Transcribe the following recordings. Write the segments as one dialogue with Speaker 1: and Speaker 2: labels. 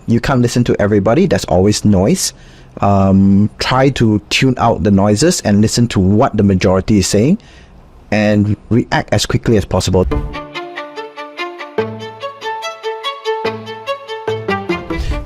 Speaker 1: you can't listen to everybody. There's always noise. Try to tune out the noises and listen to what the majority is saying and react as quickly as possible.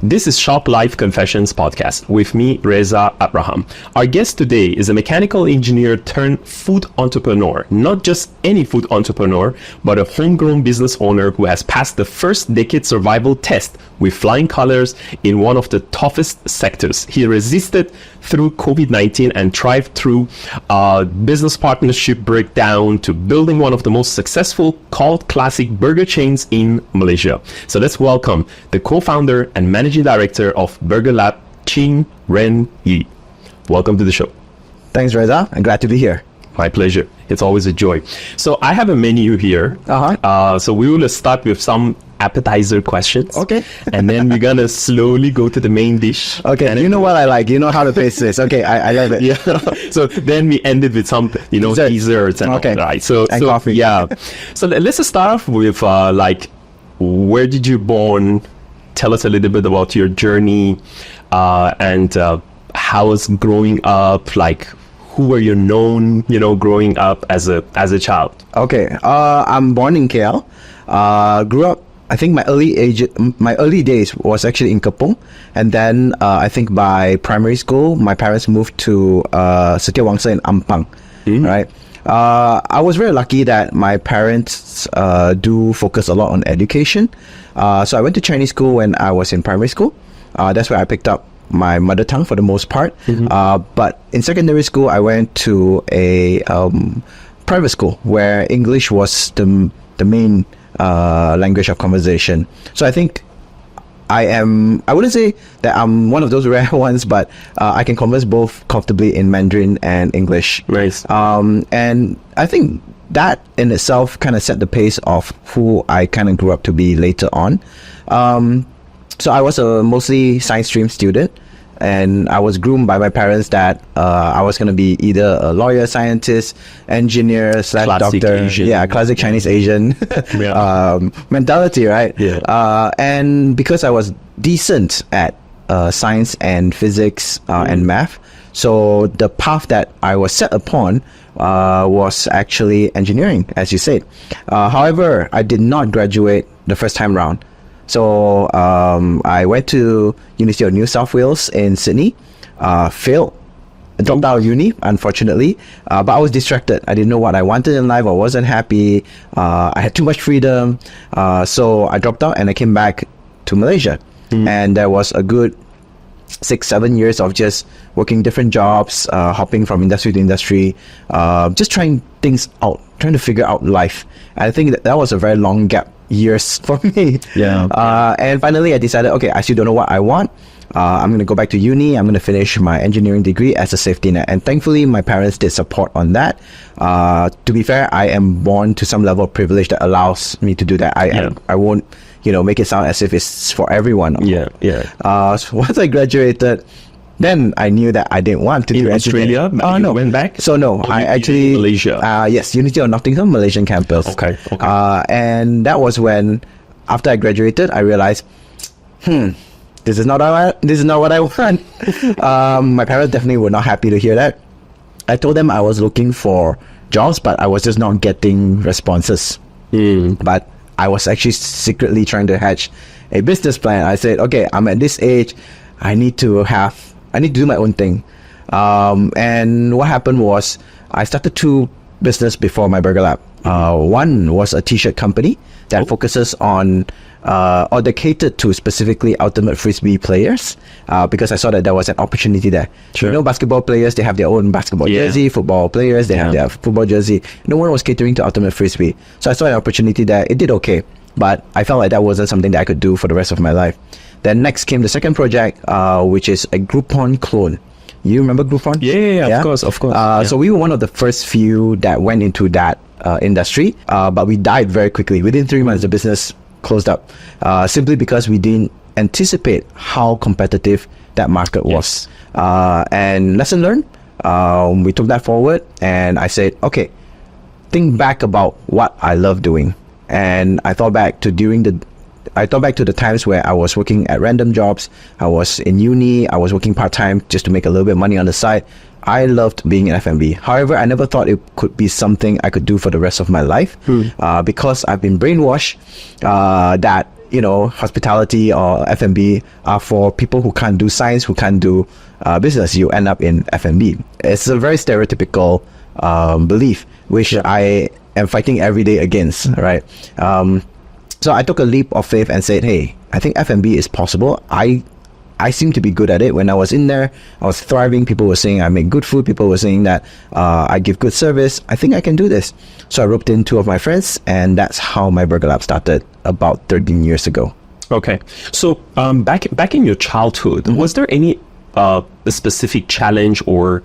Speaker 2: This is Shop Life Confessions podcast with me, Reza Abraham. Our guest today is a mechanical engineer turned food entrepreneur. Not just any food entrepreneur, but a homegrown business owner who has passed the first decade survival test with flying colors in one of the toughest sectors. He resisted through COVID-19 and thrived through business partnership breakdown to building one of the most successful cult classic burger chains in Malaysia. So let's welcome the co-founder and managing director of MyBurgerLab, Ren Yi. Welcome to the show.
Speaker 1: Thanks, Reza. I'm glad to be here.
Speaker 2: My pleasure. It's always a joy. So I have a menu here. So we will start with some appetizer questions.
Speaker 1: Okay.
Speaker 2: And then we're going to slowly go to the main dish.
Speaker 1: Okay. And you know what I like. You know how to face this. Okay. I love it.
Speaker 2: Yeah. So then we ended with some, desserts and all that. Right. So
Speaker 1: coffee.
Speaker 2: Yeah. So let's just start off with where did you born? Tell us a little bit about your journey and how was growing up, who were you known, growing up as a child?
Speaker 1: Okay. I'm born in KL. Grew up, I think my early days was actually in Kepong. And then I think by primary school, my parents moved to Setiawangsa in Ampang, right? I was very lucky that my parents do focus a lot on education. So I went to Chinese school when I was in primary school. That's where I picked up my mother tongue for the most part. But in secondary school, I went to a private school where English was the main language of conversation. So I think I wouldn't say that I'm one of those rare ones, but I can converse both comfortably in Mandarin and English.
Speaker 2: Nice.
Speaker 1: And I think that in itself kind of set the pace of who I kind of grew up to be later on. So I was a mostly science stream student, and I was groomed by my parents that I was going to be either a lawyer, scientist, engineer / doctor.
Speaker 2: Asian.
Speaker 1: Yeah, classic Chinese Asian mentality, right?
Speaker 2: Yeah.
Speaker 1: And because I was decent at science and physics and math, so the path that I was set upon was actually engineering, as you said. However, I did not graduate the first time round. So I went to University of New South Wales in Sydney, failed, dropped out of uni, unfortunately, but I was distracted. I didn't know what I wanted in life. I wasn't happy. I had too much freedom. So I dropped out and I came back to Malaysia. And there was a good 6-7 years of just working different jobs, hopping from industry to industry, just trying things out, trying to figure out life. And I think that was a very long gap years for me. And finally I decided, okay, I still don't know what I want. I'm going to go back to uni. I'm going to finish my engineering degree as a safety net. And thankfully, my parents did support on that. To be fair, I am born to some level of privilege that allows me to do that. I won't, make it sound as if it's for everyone. So once I graduated, then I knew that I didn't want to do
Speaker 2: Australia.
Speaker 1: No,
Speaker 2: went back.
Speaker 1: So no, I actually
Speaker 2: Malaysia.
Speaker 1: Yes, University of Nottingham, Malaysian campus.
Speaker 2: Okay.
Speaker 1: And that was when, after I graduated, I realized, this is not what I want. My parents definitely were not happy to hear that. I told them I was looking for jobs, but I was just not getting responses. But I was actually secretly trying to hatch a business plan. I said, okay, I'm at this age. I need to do my own thing. And what happened was I started 2 business before MyBurgerLab. One was a t-shirt company that focuses on or they catered to specifically ultimate frisbee players, because I saw that there was an opportunity there.
Speaker 2: Sure.
Speaker 1: Basketball players, they have their own basketball jersey. Football players, they have their football jersey. No one was catering to ultimate frisbee, so I saw an opportunity there. It did okay, but I felt like that wasn't something that I could do for the rest of my life. Then next came the second project, which is a Groupon clone. You remember Groupon?
Speaker 2: Yeah? Of course.
Speaker 1: So we were one of the first few that went into that industry, but we died very quickly. Within 3 months, the business closed up, simply because we didn't anticipate how competitive that market was. And lesson learned, we took that forward, and I said, okay, think back about what I love doing. And I thought back to during the I thought back to the times where I was working at random jobs. I was in uni. I was working part-time just to make a little bit of money on the side. I loved being in F&B. However, I never thought it could be something I could do for the rest of my life, because I've been brainwashed that, you know, hospitality or F&B are for people who can't do science, who can't do business. You end up in F&B. It's a very stereotypical belief, which I am fighting every day against, right? So I took a leap of faith and said, hey, I think F&B is possible. I seem to be good at it. When I was in there, I was thriving. People were saying I make good food. People were saying that I give good service. I think I can do this. So I roped in 2 of my friends, and that's how MyBurgerLab started about 13 years ago.
Speaker 2: Okay. So back in your childhood, was there any a specific challenge or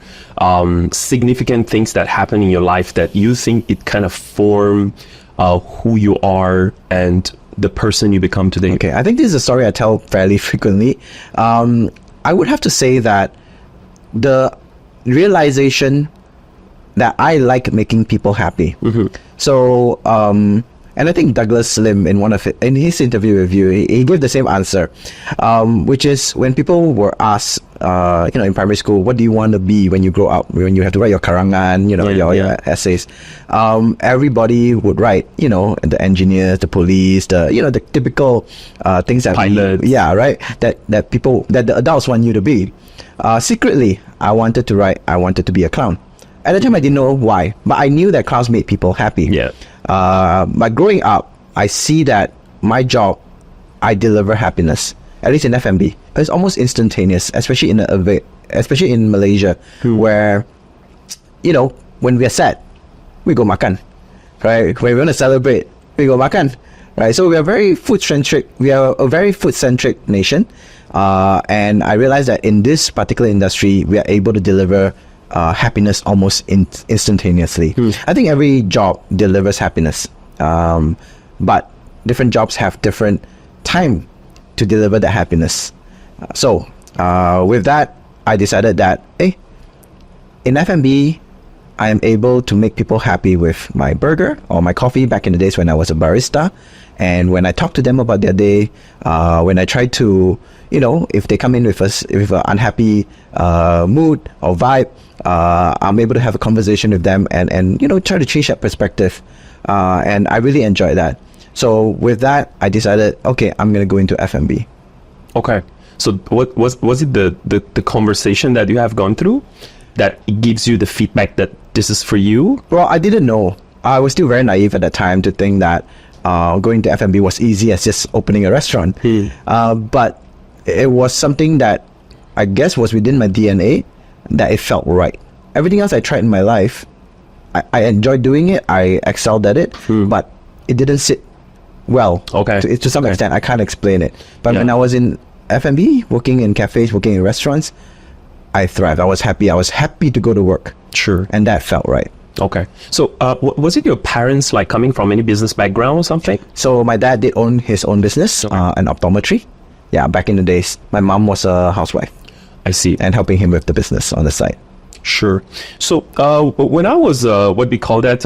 Speaker 2: significant things that happen in your life that you think it kind of form who you are and the person you become today?
Speaker 1: Okay, I think this is a story I tell fairly frequently. I would have to say that the realization that I like making people happy. So, and I think Douglas Lim in his interview with you, he gave the same answer, which is when people were asked, in primary school, what do you want to be when you grow up? When you have to write your karangan, your essays, everybody would write, the engineers, the police, the typical things that
Speaker 2: pilots.
Speaker 1: That the adults want you to be. Secretly, I wanted to be a clown. At the time, I didn't know why, but I knew that clowns made people happy. But growing up, I see that my job, I deliver happiness. At least in F&B, it's almost instantaneous, especially in Malaysia, where, when we are sad, we go makan, right? When we want to celebrate, we go makan, right? So we are very food-centric. We are a very food-centric nation, and I realized that in this particular industry, we are able to deliver happiness almost instantaneously. I think every job delivers happiness, but different jobs have different time to deliver that happiness. So with that, I decided that in F&B, I am able to make people happy with my burger or my coffee back in the days when I was a barista. And when I talk to them about their day, when I try to, if they come in with an unhappy mood or vibe, I'm able to have a conversation with them and try to change that perspective. And I really enjoy that. So with that, I decided, okay, I'm going to go into F&B.
Speaker 2: Okay. So what was it the conversation that you have gone through that it gives you the feedback that this is for you?
Speaker 1: Well, I didn't know. I was still very naive at that time to think that going to F&B was easy as just opening a restaurant. But it was something that I guess was within my DNA, that it felt right. Everything else I tried in my life, I enjoyed doing it. I excelled at it, but it didn't sit well. To some extent, I can't explain it. But when I was in F&B, working in cafes, working in restaurants, I thrived. I was happy. I was happy to go to work.
Speaker 2: Sure.
Speaker 1: And that felt right.
Speaker 2: Okay. So was it your parents like coming from any business background or something?
Speaker 1: So my dad did own his own business, an optometry. Yeah, back in the days. My mom was a housewife.
Speaker 2: I see.
Speaker 1: And helping him with the business on the side.
Speaker 2: Sure. So when I was, what we call that,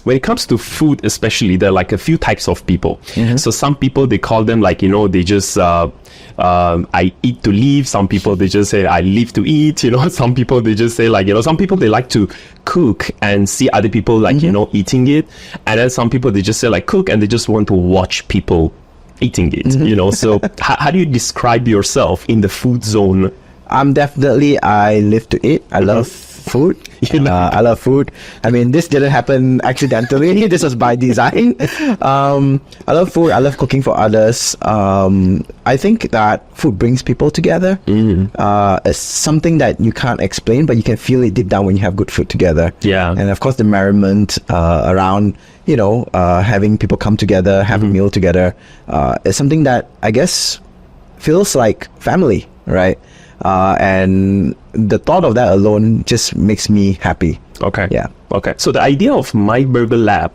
Speaker 2: when it comes to food especially, there are like a few types of people. So some people, they call them like, they just, I eat to live. Some people, they just say, I live to eat. Some people, they just say like, some people, they like to cook and see other people like, eating it. And then some people, they just say like cook and they just want to watch people eating it, So how do you describe yourself in the food zone?
Speaker 1: I live to eat. I love food. I love food. I mean, this didn't happen accidentally. This was by design. I love food. I love cooking for others. I think that food brings people together. It's something that you can't explain, but you can feel it deep down when you have good food together.
Speaker 2: Yeah.
Speaker 1: And of course, the merriment around, having people come together, have a meal together, is something that I guess feels like family, right? And the thought of that alone just makes me happy.
Speaker 2: Okay.
Speaker 1: Yeah.
Speaker 2: Okay. So the idea of MyBurgerLab,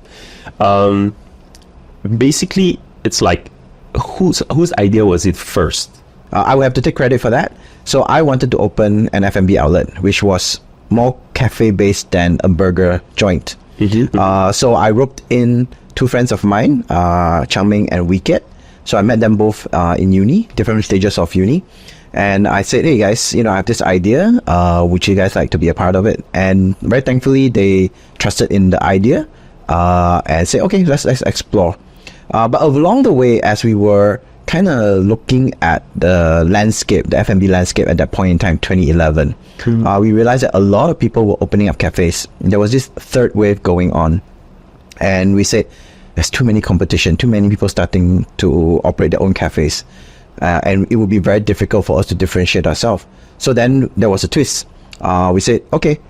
Speaker 2: basically, it's like whose idea was it first?
Speaker 1: I would have to take credit for that. So I wanted to open an F&B outlet, which was more cafe-based than a burger joint. So I roped in 2 friends of mine, Changming and Wicket. So I met them both in uni, different stages of uni. And I said, hey guys, I have this idea. Would you guys like to be a part of it? And very thankfully, they trusted in the idea and said, okay, let's explore. But along the way, as we were kind of looking at the landscape, the F&B landscape at that point in time, 2011, we realized that a lot of people were opening up cafes. There was this third wave going on. And we said, there's too many competition, too many people starting to operate their own cafes. And it would be very difficult for us to differentiate ourselves. So then there was a twist. We said, okay,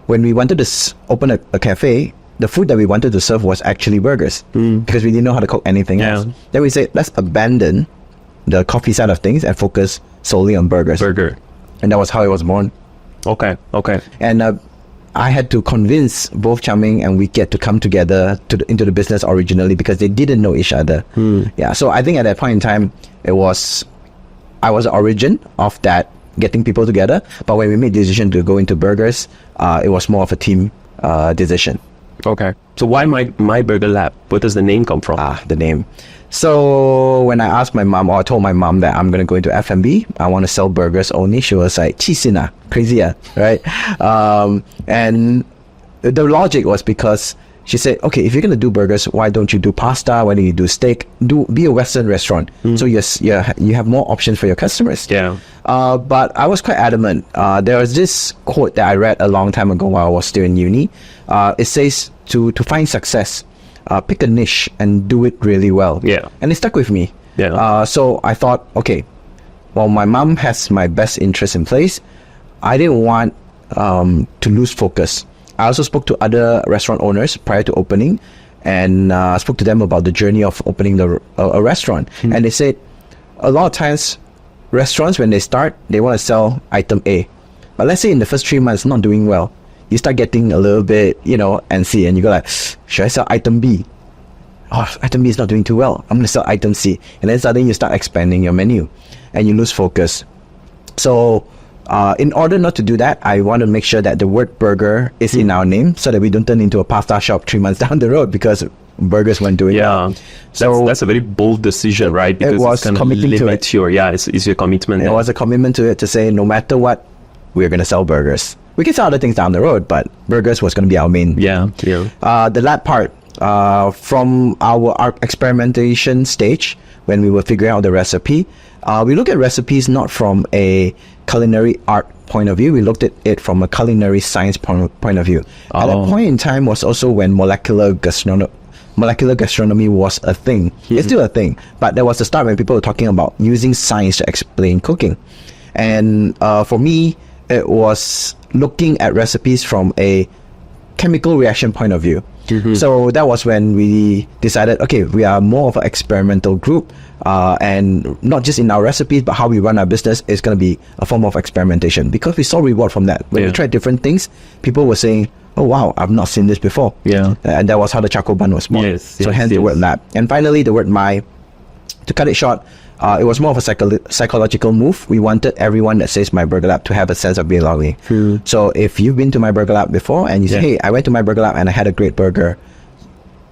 Speaker 1: when we wanted to open a cafe, the food that we wanted to serve was actually burgers because we didn't know how to cook anything else. Then we said, let's abandon the coffee side of things and focus solely on burgers. And that was how it was born.
Speaker 2: Okay.
Speaker 1: And I had to convince both Chaming and Wikiet to come together into the business originally because they didn't know each other. Yeah, so I think at that point in time, I was the origin of that, getting people together. But when we made the decision to go into burgers, it was more of a team decision.
Speaker 2: Okay. So why MyBurgerLab? Where does the name come from?
Speaker 1: The name. So when I asked my mom, or I told my mom that I'm going to go into F&B, I want to sell burgers only, she was like, "Chisina, crazy, right?" And the logic was because she said, okay, if you're going to do burgers, why don't you do pasta? Why don't you do steak? Be a Western restaurant. So you have more options for your customers.
Speaker 2: Yeah.
Speaker 1: But I was quite adamant. There was this quote that I read a long time ago while I was still in uni. It says to find success, pick a niche and do it really well.
Speaker 2: Yeah.
Speaker 1: And it stuck with me.
Speaker 2: Yeah.
Speaker 1: So I thought, okay, well, my mom has my best interest in place. I didn't want to lose focus. I also spoke to other restaurant owners prior to opening and spoke to them about the journey of opening a restaurant. And they said a lot of times restaurants, when they start, they want to sell item A. But let's say in the first 3 months, not doing well, you start getting a little bit, antsy, and you go like, should I sell item B? Oh, item B is not doing too well. I'm going to sell item C. And then suddenly you start expanding your menu and you lose focus. So in order not to do that, I want to make sure that the word burger is in our name so that we don't turn into a pasta shop 3 months down the road because burgers weren't doing well.
Speaker 2: So that's a very bold decision, right? Because
Speaker 1: it was committing to it.
Speaker 2: It's your commitment.
Speaker 1: It was a commitment to it to say no matter what, we're going to sell burgers. We can sell other things down the road, but burgers was going to be our main. The lab part, from our experimentation stage, when we were figuring out the recipe, we look at recipes not from a culinary art point of view. We looked at it from a culinary science point of view. At that point in time was also when molecular gastronomy was a thing. It's still a thing, but there was a start when people were talking about using science to explain cooking. And for me, it was looking at recipes from a chemical reaction point of view. So that was when we decided, okay, we are more of an experimental group, and not just in our recipes, but how we run our business is going to be a form of experimentation because we saw reward from that. When we tried different things, people were saying, oh wow, I've not seen this before. And that was how the charcoal bun was born. Hence the word lab. And finally, the word my. To cut it short, it was more of a psychological move. We wanted everyone that says MyBurgerLab to have a sense of belonging. So if you've been to MyBurgerLab before and you say, hey, I went to MyBurgerLab and I had a great burger,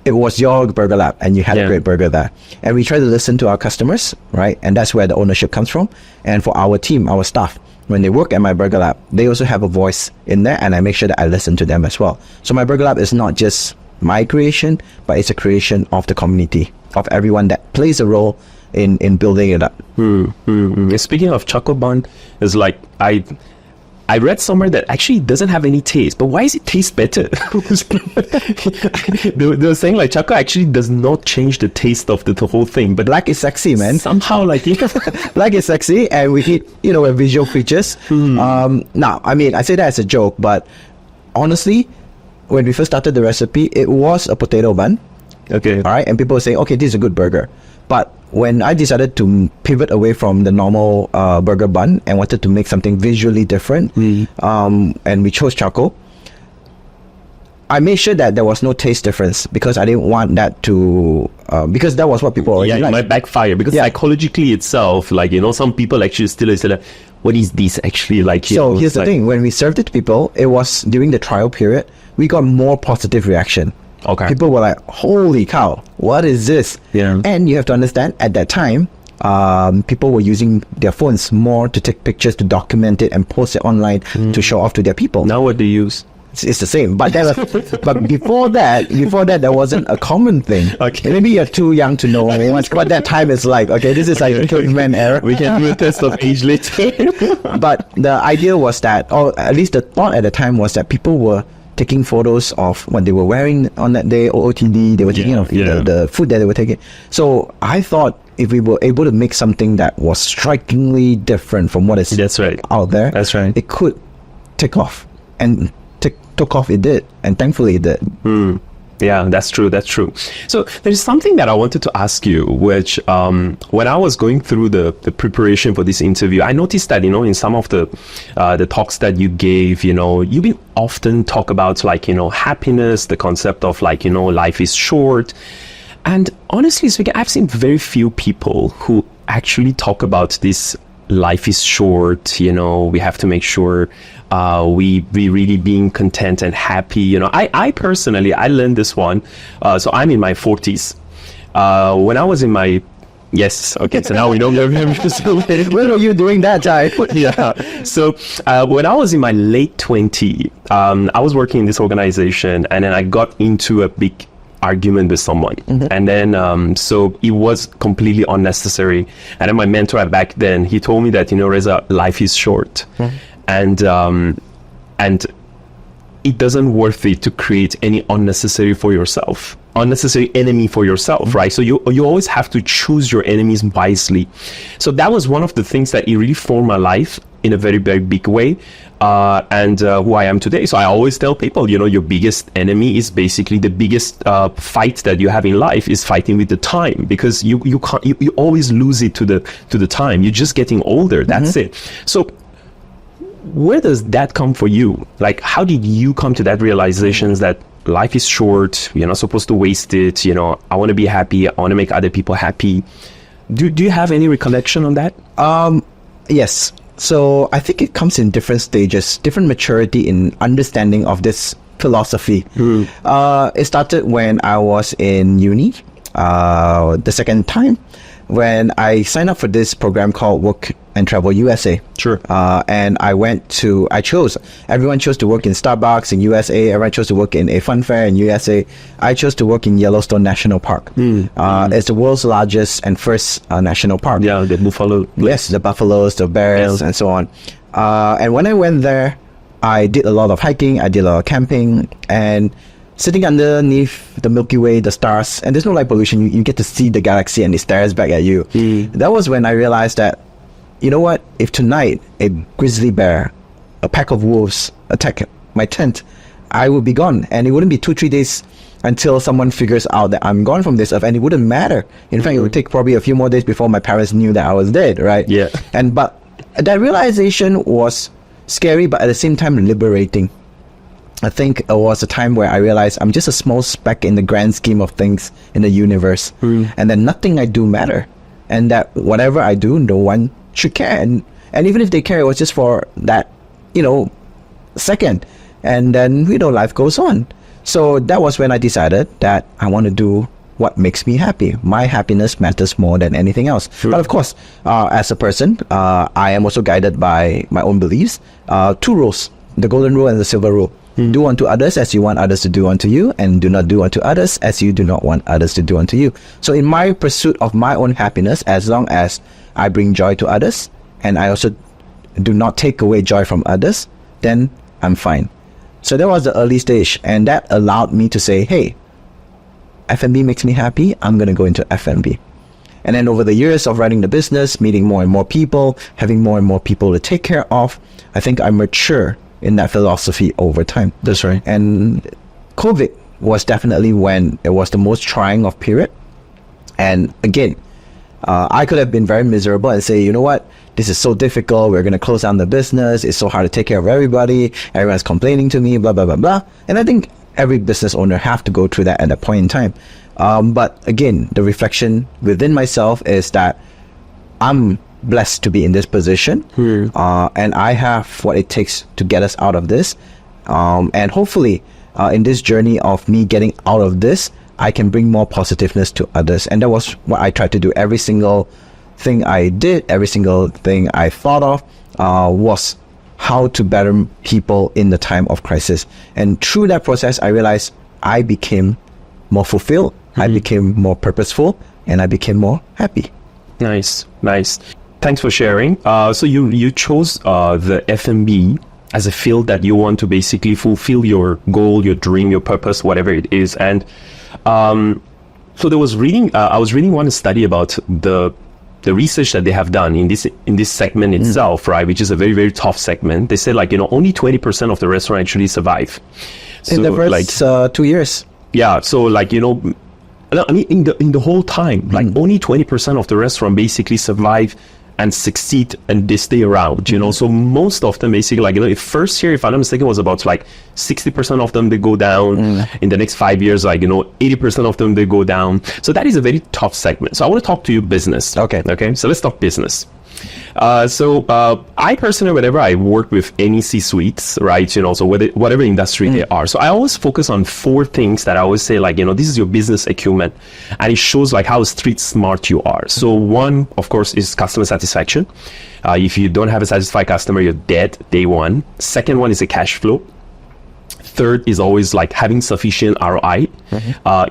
Speaker 1: it was your burger lab and you had a great burger there. And we try to listen to our customers, right? And that's where the ownership comes from. And for our team, our staff, when they work at MyBurgerLab, they also have a voice in there, and I make sure that I listen to them as well. So MyBurgerLab is not just my creation, but it's a creation of the community, of everyone that plays a role in building it up.
Speaker 2: Speaking of choco bun, it's like I read somewhere that actually doesn't have any taste, but why does it taste better? they were saying like choco actually does not change the taste of the whole thing, but
Speaker 1: black is sexy, man.
Speaker 2: Somehow like
Speaker 1: black is sexy, and we eat, with visual features. Now, I mean, I say that as a joke, but honestly, when we first started the recipe, it was a potato bun.
Speaker 2: Okay.
Speaker 1: All right, and people were saying, okay, this is a good burger. But when I decided to pivot away from the normal burger bun and wanted to make something visually different, and we chose charcoal, I made sure that there was no taste difference because I didn't want that to, because that was what people already liked.
Speaker 2: It might backfire because psychologically itself, like, some people actually still say like, what is this actually like?
Speaker 1: So here's the thing, when we served it to people, it was during the trial period, we got more positive reaction.
Speaker 2: Okay.
Speaker 1: People were like, holy cow, what is this?
Speaker 2: Yeah.
Speaker 1: And you have to understand, at that time, people were using their phones more to take pictures, to document it and post it online to show off to their people.
Speaker 2: Now what do you use?
Speaker 1: It's the same, but but before that, there wasn't a common thing.
Speaker 2: Okay.
Speaker 1: Maybe you're too young to know what that time is like. Okay, this is like caveman era.
Speaker 2: We can do a test of age later.
Speaker 1: But the idea was that, or at least the thought at the time was that people were taking photos of what they were wearing on that day, OOTD, they were taking the food that they were taking. So I thought if we were able to make something that was strikingly different from what is out there, it could take off. And took off, it did. And thankfully it did.
Speaker 2: Yeah, that's true. So there's something that I wanted to ask you, which when I was going through the preparation for this interview, I noticed that, in some of the talks that you gave, you been often talk about happiness, the concept of life is short. And honestly speaking, I've seen very few people who actually talk about this life is short, we have to make sure we really being content and happy. I personally, I learned this one. So I'm in my 40s. When I was in my so now we know.
Speaker 1: When were you doing that, Jai?
Speaker 2: Yeah. So when I was in my late 20s, I was working in this organization, and then I got into a big argument with someone, and then so it was completely unnecessary. And then my mentor back then, he told me that Reza, life is short, and it doesn't worth it to create any unnecessary enemy for yourself, right? So you always have to choose your enemies wisely. So that was one of the things that it really formed my life in a very, very big way, and who I am today. So I always tell people, your biggest enemy is basically the biggest fight that you have in life is fighting with the time, because you can't, you always lose it to the time. You're just getting older. That's it. So where does that come for you? Like, how did you come to that realization that life is short, you're not supposed to waste it, I want to be happy, I want to make other people happy? Do you have any recollection on that?
Speaker 1: Yes. So I think it comes in different stages, different maturity in understanding of this philosophy. It started when I was in uni, the second time, when I signed up for this program called Work and Travel USA.
Speaker 2: Sure.
Speaker 1: And everyone chose to work in Starbucks in USA, everyone chose to work in a fun fair in USA. I chose to work in Yellowstone National Park. It's the world's largest and first national park.
Speaker 2: Yeah, the buffalo.
Speaker 1: Yes, the buffaloes, the bears, and so on. And when I went there, I did a lot of hiking, I did a lot of camping, and sitting underneath the Milky Way, the stars, and there's no light pollution, you get to see the galaxy and it stares back at you. That was when I realized that, you know what, if tonight a grizzly bear, a pack of wolves attack my tent, I would be gone, and it wouldn't be 2-3 days until someone figures out that I'm gone from this earth, and it wouldn't matter. In fact, it would take probably a few more days before my parents knew that I was dead, right?
Speaker 2: Yeah.
Speaker 1: But that realization was scary, but at the same time liberating. I think it was a time where I realized I'm just a small speck in the grand scheme of things in the universe, and that nothing I do matter, and that whatever I do, no one should care, and even if they care, it was just for that, second, and then life goes on. So that was when I decided that I want to do what makes me happy. My happiness matters more than anything else. But of course, as a person, I am also guided by my own beliefs. 2 rules: the golden rule and the silver rule. Do unto others as you want others to do unto you, and do not do unto others as you do not want others to do unto you. So in my pursuit of my own happiness, as long as I bring joy to others, and I also do not take away joy from others, then I'm fine. So that was the early stage, and that allowed me to say, hey, F&B makes me happy, I'm going to go into F&B. And then over the years of running the business, meeting more and more people, having more and more people to take care of, I think I mature in that philosophy over time.
Speaker 2: That's right.
Speaker 1: And COVID was definitely when it was the most trying of period. And again, I could have been very miserable and say, you know what, this is so difficult, we're going to close down the business, it's so hard to take care of everybody, everyone's complaining to me, blah, blah, blah, blah. And I think every business owner have to go through that at a point in time. But again, the reflection within myself is that I'm blessed to be in this position, and I have what it takes to get us out of this, and hopefully in this journey of me getting out of this, I can bring more positiveness to others. And that was what I tried to do. Every single thing I did, every single thing I thought of was how to better people in the time of crisis. And through that process, I realized I became more fulfilled, I became more purposeful, and I became more happy.
Speaker 2: Nice. Thanks for sharing. So you chose the F&B as a field that you want to basically fulfill your goal, your dream, your purpose, whatever it is. And so I was reading one study about the research that they have done in this segment itself, right, which is a very, very tough segment. They said only 20% of the restaurant actually survive.
Speaker 1: In the first 2 years.
Speaker 2: Yeah, so I mean, in the whole time, only 20% of the restaurant basically survive and succeed, and they stay around, So most of them basically, first year, if I'm not mistaken, was about 60% of them, they go down. In the next 5 years, 80% of them, they go down. So that is a very tough segment. So I want to talk to you business. Okay. So let's talk business. I personally, whenever I work with any C-suites, right, so whatever industry they are, so I always focus on 4 things that I always say, this is your business acumen, and it shows how street smart you are. So one, of course, is customer satisfaction. If you don't have a satisfied customer, you're dead day one. Second one is a cash flow. Third is always having sufficient ROI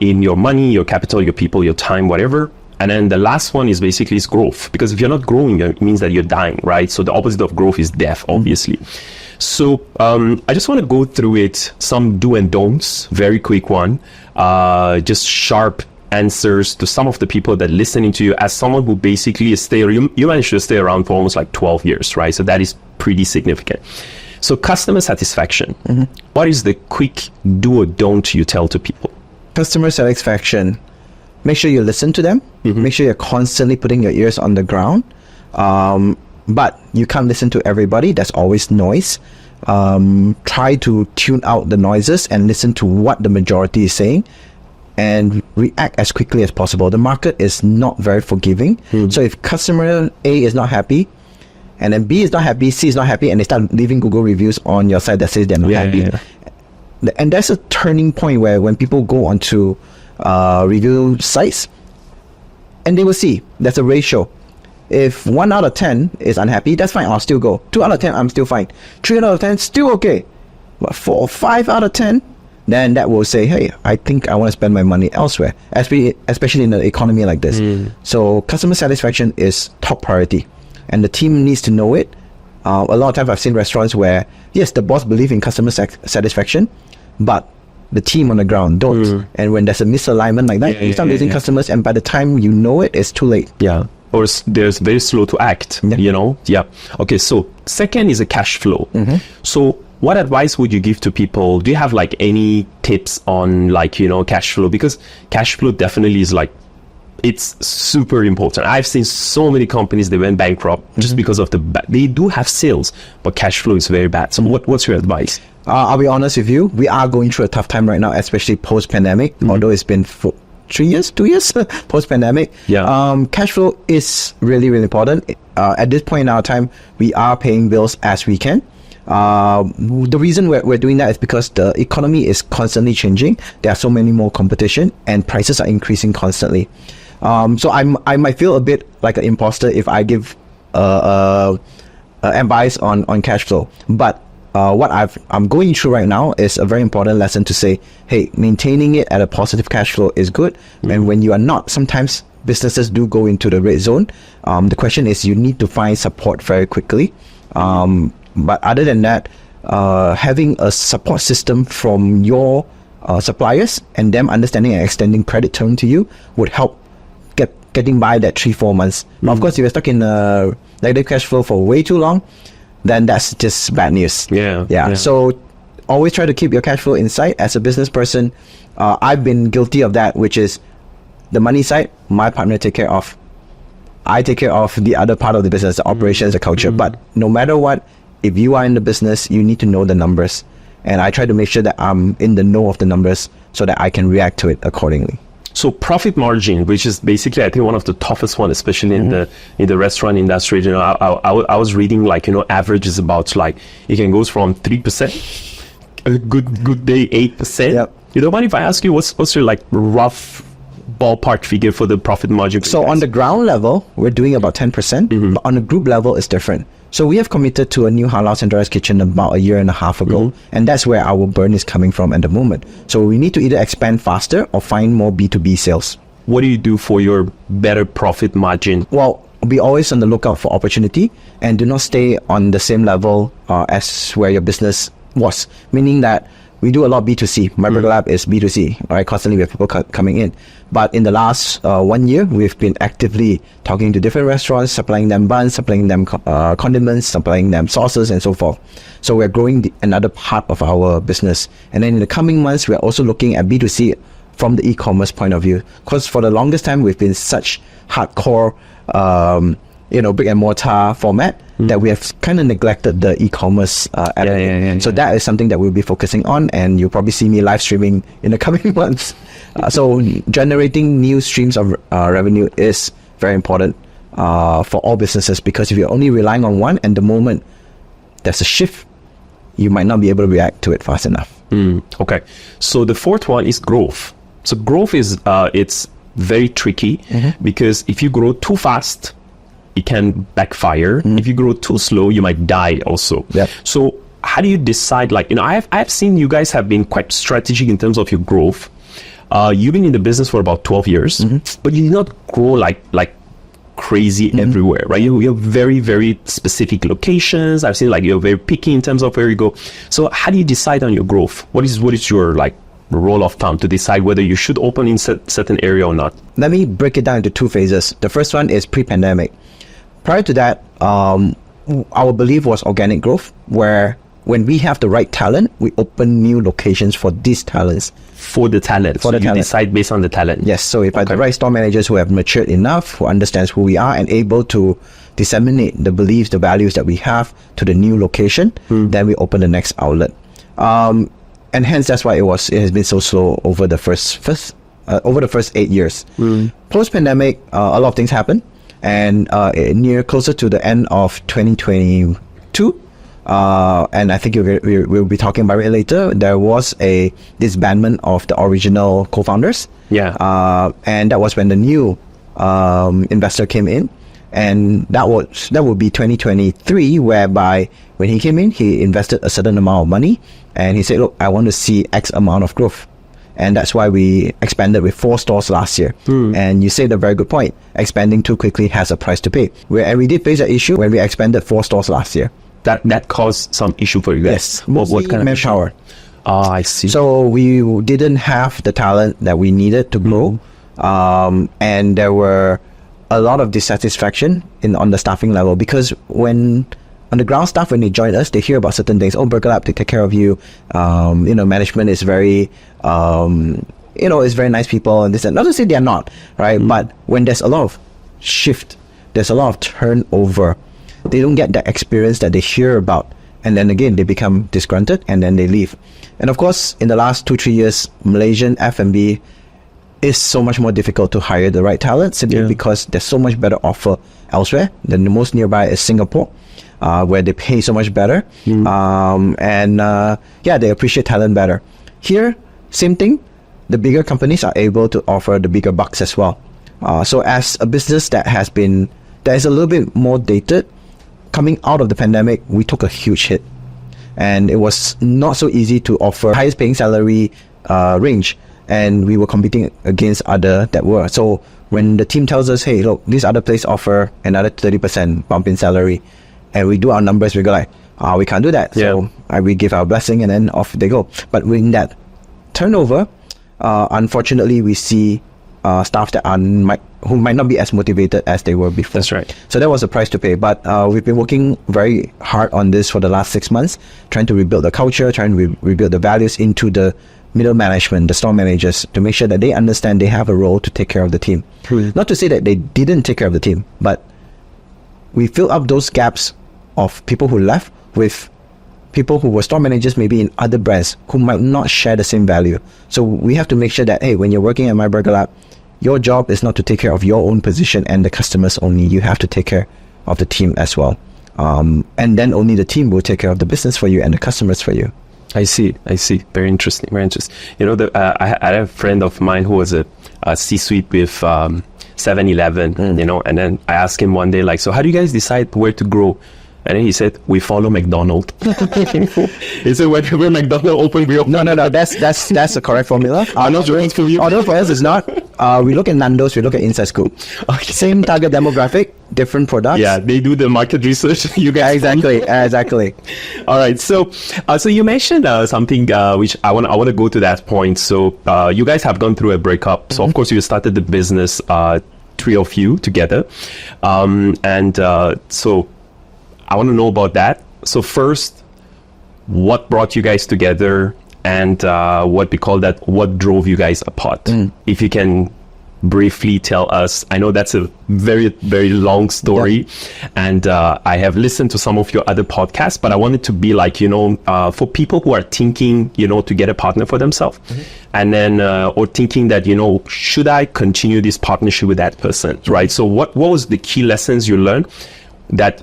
Speaker 2: in your money, your capital, your people, your time, whatever. And then the last one is basically growth, because if you're not growing, it means that you're dying, right? So the opposite of growth is death, obviously. So I just want to go through it, some do and don'ts, very quick one, just sharp answers to some of the people that listening to you, as someone who basically you managed to stay around for almost 12 years, right? So that is pretty significant. So customer satisfaction, what is the quick do or don't you tell to people?
Speaker 1: Customer satisfaction. Make sure you listen to them. Make sure you're constantly putting your ears on the ground. But you can't listen to everybody. There's always noise. Try to tune out the noises and listen to what the majority is saying and react as quickly as possible. The market is not very forgiving. So if customer A is not happy, and then B is not happy, C is not happy, and they start leaving Google reviews on your site that says they're not happy. And that's a turning point where when people go onto review sites, and they will see there's a ratio. If 1 out of 10 is unhappy, that's fine, I'll still go. 2 out of 10, I'm still fine. 3 out of 10, still okay. But 4 or 5 out of 10, then that will say, hey, I think I want to spend my money elsewhere, especially in an economy like this. So customer satisfaction is top priority, and the team needs to know it. A lot of times I've seen restaurants where, yes, the boss believes in customer satisfaction, but the team on the ground don't. And when there's a misalignment like that, you start losing customers, and by the time you know it, it's too late.
Speaker 2: Or they're very slow to act, Okay, so second is a cash flow. So what advice would you give to people? Do you have any tips on cash flow? Because cash flow definitely is it's super important. I've seen so many companies, they went bankrupt just because of they do have sales, but cash flow is very bad. So what's your advice?
Speaker 1: I'll be honest with you, we are going through a tough time right now, especially post-pandemic, although it's been 2 years post-pandemic. Cash flow is really, really important. At this point in our time, we are paying bills as we can. The reason we're doing that is because the economy is constantly changing. There are so many more competition, and prices are increasing constantly. So I might feel a bit like an imposter if I give advice on cash flow. But what I'm going through right now is a very important lesson to say, hey, maintaining it at a positive cash flow is good. And when you are not, sometimes businesses do go into the red zone. The question is, you need to find support very quickly. But other than that, having a support system from your suppliers and them understanding and extending credit term to you would help getting by that 3-4 months. But of course, if you're stuck in negative cash flow for way too long, then that's just bad news. So always try to keep your cash flow in sight. As a business person, I've been guilty of that, which is the money side, my partner take care of. I take care of the other part of the business, the operations, the culture. But no matter what, if you are in the business, you need to know the numbers. And I try to make sure that I'm in the know of the numbers so that I can react to it accordingly.
Speaker 2: So profit margin, which is basically, I think, one of the toughest one, especially in the restaurant industry. I was reading average is about it can go from 3%. a good day 8%.
Speaker 1: Yep.
Speaker 2: You don't mind if I ask you what's your like rough ballpark figure for the profit margin?
Speaker 1: So on the ground level, we're doing about 10%, but on the group level, it's different. So we have committed to a new halal centralized kitchen about a year and a half ago, and that's where our burn is coming from at the moment. So we need to either expand faster or find more B2B sales.
Speaker 2: What do you do for your better profit margin?
Speaker 1: Well, be always on the lookout for opportunity and do not stay on the same level as where your business was. Meaning that we do a lot of B2C. MyBurgerLab is B2C, right? Constantly we have people coming in. But in the last 1 year, we've been actively talking to different restaurants, supplying them buns, supplying them condiments, supplying them sauces, and so forth. So we're growing another part of our business. And then in the coming months, we're also looking at B2C from the e-commerce point of view. Because for the longest time, we've been such hardcore, brick and mortar format that we have kind of neglected the e-commerce element. So that is something that we'll be focusing on, and you'll probably see me live streaming in the coming months. So generating new streams of revenue is very important for all businesses, because if you're only relying on one, and the moment there's a shift, you might not be able to react to it fast enough.
Speaker 2: Okay. So the fourth one is growth. So growth is it's very tricky because if you grow too fast, it can backfire. If you grow too slow, you might die also. So how do you decide? Like, I've seen you guys have been quite strategic in terms of your growth. You've been in the business for about 12 years, but you did not grow like crazy everywhere, right? You have very, very specific locations. I've seen like you're very picky in terms of where you go. So how do you decide on your growth? What is your like rule of thumb to decide whether you should open in certain area or not?
Speaker 1: Let me break it down into two phases. The first one is pre-pandemic. Prior to that, our belief was organic growth, where when we have the right talent, we open new locations for these talents.
Speaker 2: For the talent. So you decide based on the talent.
Speaker 1: Yes. So if I have the right store managers who have matured enough, who understands who we are and able to disseminate the beliefs, the values that we have to the new location, then we open the next outlet. And hence that's why it has been so slow over the first 8 years. Post pandemic, a lot of things happened, and closer to the end of 2022, and I think we'll be talking about it later, there was a disbandment of the original co-founders. And that was when the new investor came in, and that would be 2023, whereby when he came in, he invested a certain amount of money, and he said, look, I want to see X amount of growth. And that's why we expanded with 4 stores last year. And you said a very good point. Expanding too quickly has a price to pay. And we did face that issue when we expanded 4 stores last year.
Speaker 2: That caused some issue for you guys?
Speaker 1: Yes. What kind of manpower?
Speaker 2: I see.
Speaker 1: So we didn't have the talent that we needed to grow. And there were a lot of dissatisfaction on the staffing level, because when on the ground staff, when they join us, they hear about certain things. Oh, BurgerLab, they take care of you. Management is very, it's very nice people and this and not to say they're not, right? But when there's a lot of shift, there's a lot of turnover, they don't get that experience that they hear about. And then again, they become disgruntled and then they leave. And of course, in the last 2-3 years, Malaysian F&B is so much more difficult to hire the right talent, simply because there's so much better offer elsewhere. Then the most nearby is Singapore, where they pay so much better. They appreciate talent better. Here, same thing. The bigger companies are able to offer the bigger bucks as well. So as a business that is a little bit more dated, coming out of the pandemic, we took a huge hit. And it was not so easy to offer highest paying salary range. And we were competing against other that were. So when the team tells us, hey, look, this other place offer another 30% bump in salary, and we do our numbers, we go like, we can't do that. So we give our blessing and then off they go. But in that turnover, unfortunately, we see staff that who might not be as motivated as they were before.
Speaker 2: That's right.
Speaker 1: So that was a price to pay. But we've been working very hard on this for the last 6 months, trying to rebuild the culture, trying to rebuild the values into the middle management, the store managers, to make sure that they understand they have a role to take care of the team. Not to say that they didn't take care of the team, but we fill up those gaps of people who left with people who were store managers maybe in other brands who might not share the same value. So we have to make sure that, hey, when you're working at MyBurgerLab, your job is not to take care of your own position and the customers only. You have to take care of the team as well. And then only the team will take care of the business for you and the customers for you.
Speaker 2: I see. Very interesting. You know, I had a friend of mine who was a C-suite with 7-Eleven, you know, and then I asked him one day, like, so how do you guys decide where to grow? And then he said, we follow McDonald's. He said, when McDonald's open, we open.
Speaker 1: No, that's the correct formula.
Speaker 2: Not right for you.
Speaker 1: Although for us it's not. We look at Nando's, we look at Inside Scoop.
Speaker 2: Okay.
Speaker 1: Same target demographic, different products.
Speaker 2: Yeah, they do the market research. You guys
Speaker 1: Exactly.
Speaker 2: All right. So you mentioned something which I want to go to that point. So you guys have gone through a breakup. So of course you started the business, three of you together, so I want to know about that. So first, what brought you guys together, and what drove you guys apart? If you can briefly tell us. I know that's a very, very long story, and I have listened to some of your other podcasts, but I want it to be like, you know, for people who are thinking, you know, to get a partner for themselves, and then or thinking that, you know, should I continue this partnership with that person, right? So what was the key lessons you learned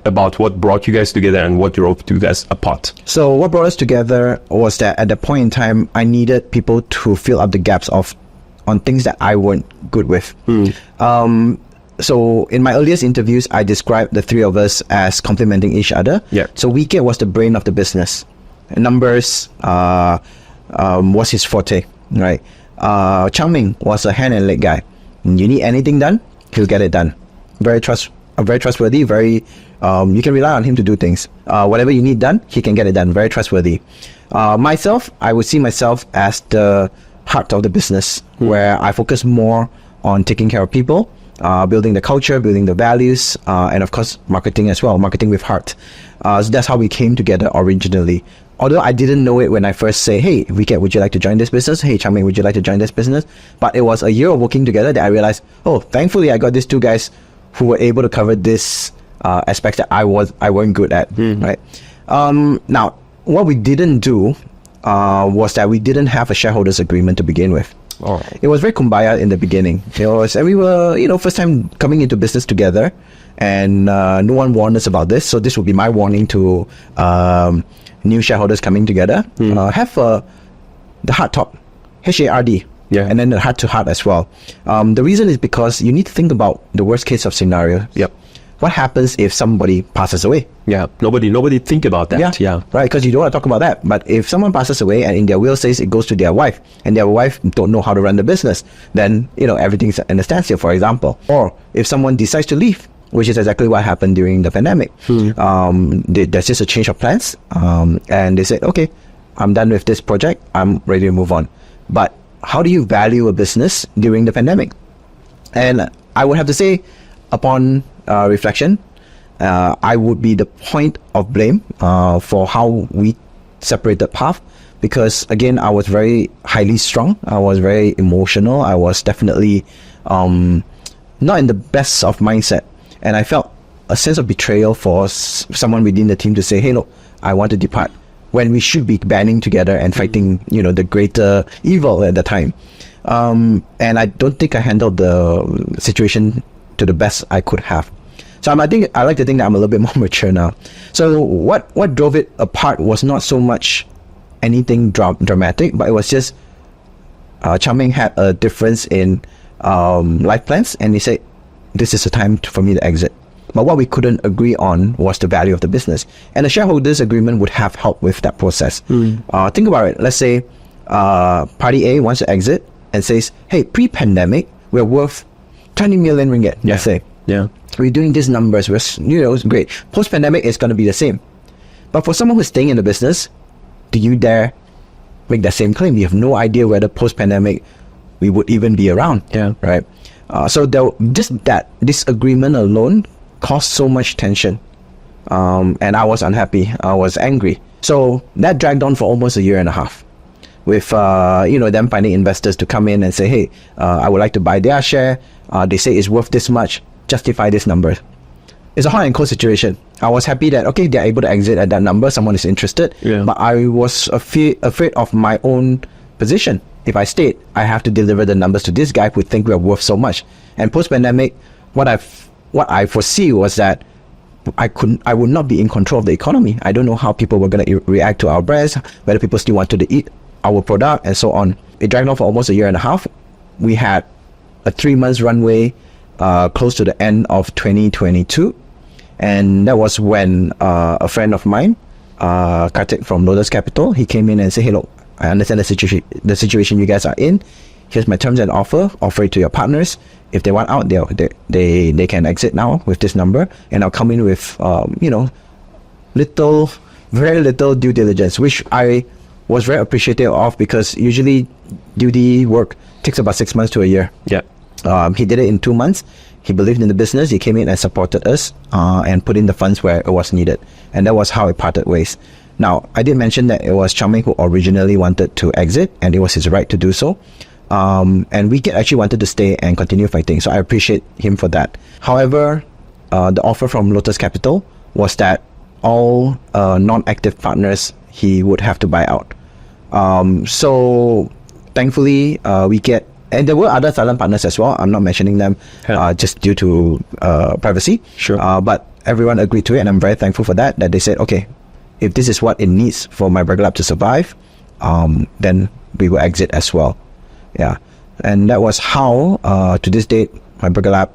Speaker 2: about what brought you guys together and what drove you guys apart? So
Speaker 1: what brought us together was that at the point in time, I needed people to fill up the gaps on things that I weren't good with. So in my earliest interviews, I described the three of us as complementing each other.
Speaker 2: Yeah.
Speaker 1: So Wee was the brain of the business. Numbers was his forte, right? Changming was a hand and leg guy. You need anything done, he'll get it done. Very trustworthy, very you can rely on him to do things. Whatever you need done, he can get it done. Very trustworthy. Myself, I would see myself as the heart of the business, where I focus more on taking care of people, building the culture, building the values, and of course marketing as well, marketing with heart. So that's how we came together originally. Although I didn't know it when I first say, hey, Wicket, would you like to join this business? Hey, Changming, would you like to join this business? But it was a year of working together that I realized, oh, thankfully I got these two guys who were able to cover this aspect that I weren't good at, right? Now, what we didn't do was that we didn't have a shareholders agreement to begin with.
Speaker 2: Oh.
Speaker 1: It was very kumbaya in the beginning. And we were, you know, first time coming into business together, and no one warned us about this. So this would be my warning to new shareholders coming together. Have the hard top, HARD.
Speaker 2: Yeah.
Speaker 1: And then the heart to heart as well. The reason is because you need to think about the worst case of scenario.
Speaker 2: Yep.
Speaker 1: What happens if somebody passes away?
Speaker 2: Yeah. Nobody think about that. Yeah.
Speaker 1: Right. Because you don't want to talk about that. But if someone passes away and in their will says it goes to their wife, and their wife don't know how to run the business, then, you know, everything's in a standstill, for example. Or if someone decides to leave, which is exactly what happened during the pandemic. There's just a change of plans. And they said, okay, I'm done with this project. I'm ready to move on. But how do you value a business during the pandemic? And I would have to say, upon reflection, I would be the point of blame for how we separated path, because again, I was very highly strung. I was very emotional. I was definitely not in the best of mindset, and I felt a sense of betrayal for someone within the team to say, hey, look, I want to depart, when we should be banding together and fighting, you know, the greater evil at the time. And I don't think I handled the situation to the best I could have. So I like to think that I'm a little bit more mature now. So what drove it apart was not so much anything dramatic, but it was just Changming had a difference in life plans, and he said, this is the time for me to exit. But what we couldn't agree on was the value of the business. And the shareholders agreement would have helped with that process. Think about it. Let's say party A wants to exit and says, hey, pre-pandemic, we're worth 20 million ringgit, let's say.
Speaker 2: Yeah.
Speaker 1: We're doing these numbers, it's great. Post-pandemic, it's going to be the same. But for someone who's staying in the business, do you dare make that same claim? You have no idea whether post-pandemic we would even be around.
Speaker 2: Yeah.
Speaker 1: Right? So just that disagreement alone caused so much tension, and I was unhappy. I was angry. So that dragged on for almost a year and a half, with them finding investors to come in and say, hey, I would like to buy their share. They say it's worth this much. Justify this number. It's a hot and cold situation. I was happy that, okay, they're able to exit at that number. Someone is interested. Yeah. But I was afraid of my own position. If I stayed, I have to deliver the numbers to this guy who think we're worth so much. And post-pandemic, what I foresee was that I would not be in control of the economy. I don't know how people were going to react to our brands, whether people still wanted to eat our product and so on. It dragged on for almost a year and a half. We had a 3 months runway close to the end of 2022. And that was when a friend of mine, Kartik from Lotus Capital, he came in and said, hey, look, I understand the situation you guys are in. Here's my terms and offer it to your partners. If they want out, they can exit now with this number, and I'll come in with very little due diligence, which I was very appreciative of, because usually due DD work takes about 6 months to a year.
Speaker 2: Yeah.
Speaker 1: He did it in 2 months. He believed in the business. He came in and supported us and put in the funds where it was needed, and that was how it parted ways. Now, I did mention that it was Chang-Ming who originally wanted to exit, and it was his right to do so. And we actually wanted to stay and continue fighting, so I appreciate him for that. However, the offer from Lotus Capital was that all non-active partners he would have to buy out. So thankfully, we get, and there were other silent partners as well. I'm not mentioning them just due to privacy.
Speaker 2: Sure.
Speaker 1: But everyone agreed to it, and I'm very thankful for that. That they said, okay, if this is what it needs for MyBurgerLab to survive, then we will exit as well. Yeah, and that was how, to this date, MyBurgerLab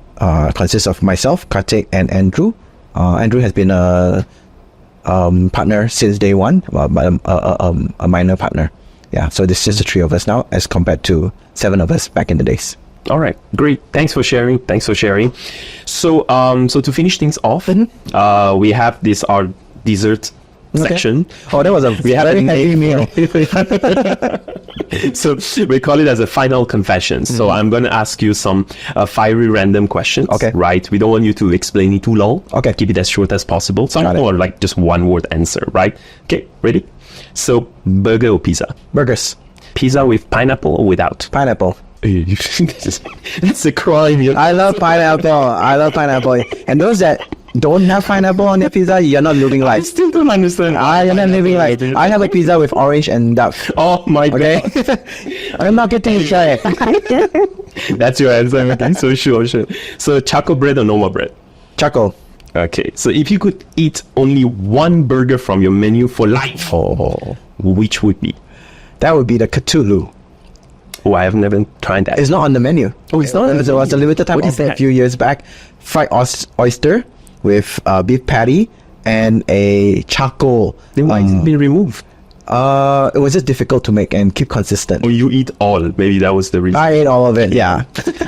Speaker 1: consists of myself, Kartik, and Andrew. Andrew has been a partner since day one, but a minor partner. Yeah, so this is just the 3 of us now, as compared to 7 of us back in the days.
Speaker 2: All right, great. Thanks for sharing. So, so to finish things off, we have our dessert section.
Speaker 1: Oh, that was a very heavy meal.
Speaker 2: So we call it as a final confession. So I'm going to ask you some fiery random questions.
Speaker 1: Okay.
Speaker 2: Right. We don't want you to explain it too long.
Speaker 1: Okay.
Speaker 2: Keep it as short as possible. Some or like just one word answer. Right. Okay. Ready? So burger or pizza?
Speaker 1: Burgers.
Speaker 2: Pizza with pineapple or without?
Speaker 1: Pineapple.
Speaker 2: That's a crime.
Speaker 1: I love pineapple. And those that don't have pineapple on their pizza, you're not living life.
Speaker 2: I still don't understand.
Speaker 1: You're not living life. I have a pizza with orange and duck.
Speaker 2: Oh my
Speaker 1: God. I'm not getting shy.
Speaker 2: That's your answer. Okay, so sure. So charcoal bread or normal bread?
Speaker 1: Charcoal.
Speaker 2: Okay, so if you could eat only one burger from your menu for life, which would be?
Speaker 1: That would be the Cthulhu.
Speaker 2: Oh, I have never tried that.
Speaker 1: It's not on the menu.
Speaker 2: Oh, it's not?
Speaker 1: It was a limited time offer a few years back. Fried oyster with beef patty and a charcoal.
Speaker 2: Then why has it been removed?
Speaker 1: It was just difficult to make and keep consistent.
Speaker 2: Oh, you eat all. Maybe that was the reason.
Speaker 1: I ate all of it, yeah.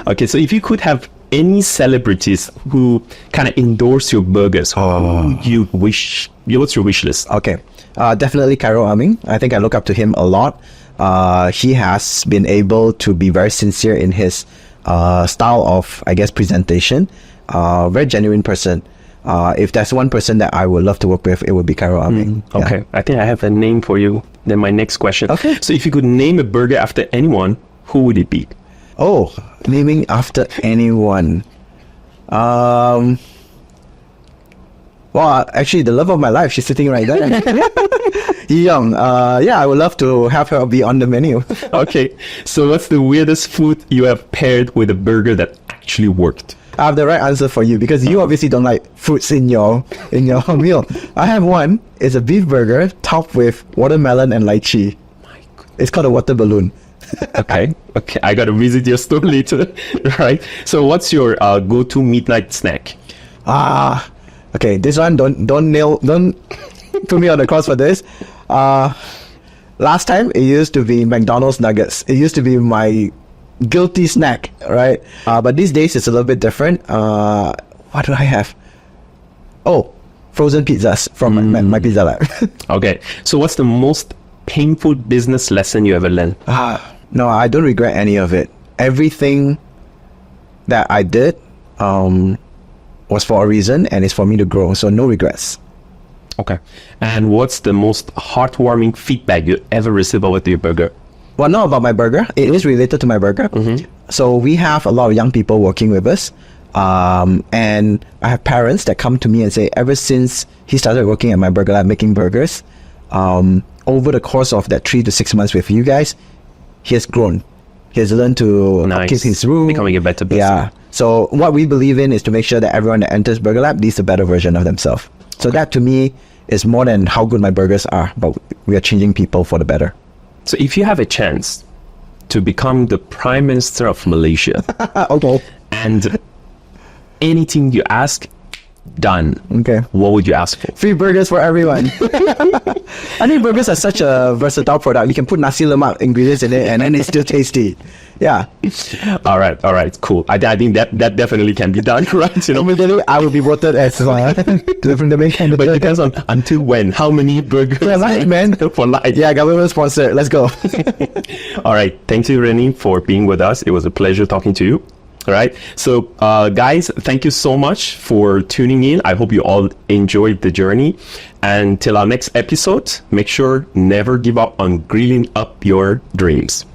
Speaker 2: Okay, so if you could have any celebrities who kind of endorse your burgers, what's your wish list?
Speaker 1: Okay, definitely Cairo Aming. I think I look up to him a lot. He has been able to be very sincere in his style of, I guess, presentation. Very genuine person. If there's one person that I would love to work with, it would be Cairo Aming.
Speaker 2: Okay, yeah. I think I have a name for you. Then my next question. Okay. So if you could name a burger after anyone, who would it be?
Speaker 1: Oh, naming after anyone. Well, actually, the love of my life, she's sitting right there. Young. Yeah, I would love to have her be on the menu.
Speaker 2: Okay. So what's the weirdest food you have paired with a burger that actually worked?
Speaker 1: I have the right answer for you, because you obviously don't like fruits in your meal. I have one. It's a beef burger topped with watermelon and lychee.
Speaker 2: My goodness.
Speaker 1: It's called a water balloon.
Speaker 2: Okay. I gotta visit your store later. Right. So what's your go-to midnight snack?
Speaker 1: Okay. This one don't put me on the cross for this. Last time it used to be McDonald's nuggets. It used to be my guilty snack, right? But these days it's a little bit different. What do I have? Oh, frozen pizzas from MyBurgerLab.
Speaker 2: Okay. So what's the most painful business lesson you ever learned?
Speaker 1: No, I don't regret any of it. Everything that I did was for a reason, and it's for me to grow. So no regrets.
Speaker 2: Okay. And what's the most heartwarming feedback you ever received about your burger?
Speaker 1: Well, not about my burger. It is related to my burger. So we have a lot of young people working with us. And I have parents that come to me and say, ever since he started working at MyBurgerLab making burgers, over the course of that 3 to 6 months with you guys, he has grown. He has learned to
Speaker 2: Nice.
Speaker 1: upkeep his room.
Speaker 2: Becoming a better person.
Speaker 1: Yeah. So what we believe in is to make sure that everyone that enters BurgerLab leads a better version of themselves. So that to me is more than how good my burgers are, but we are changing people for the better.
Speaker 2: So if you have a chance to become the Prime Minister of Malaysia,
Speaker 1: Okay.
Speaker 2: and anything you ask, done.
Speaker 1: Okay.
Speaker 2: What would you ask for?
Speaker 1: Free burgers for everyone. I think burgers are such a versatile product. You can put nasi lemak ingredients in it and then it's still tasty. Yeah.
Speaker 2: All right, cool. I think that definitely can be done, right? You know,
Speaker 1: Immediately, I will be voted as from the main candidate.
Speaker 2: but it depends on until when. How many burgers?
Speaker 1: For life, man.
Speaker 2: For life.
Speaker 1: Yeah, government sponsored. Let's go.
Speaker 2: All right. Thank you, Ren Yi, for being with us. It was a pleasure talking to you. All right. So, guys, thank you so much for tuning in. I hope you all enjoyed the journey. And till our next episode, make sure never give up on grilling up your dreams.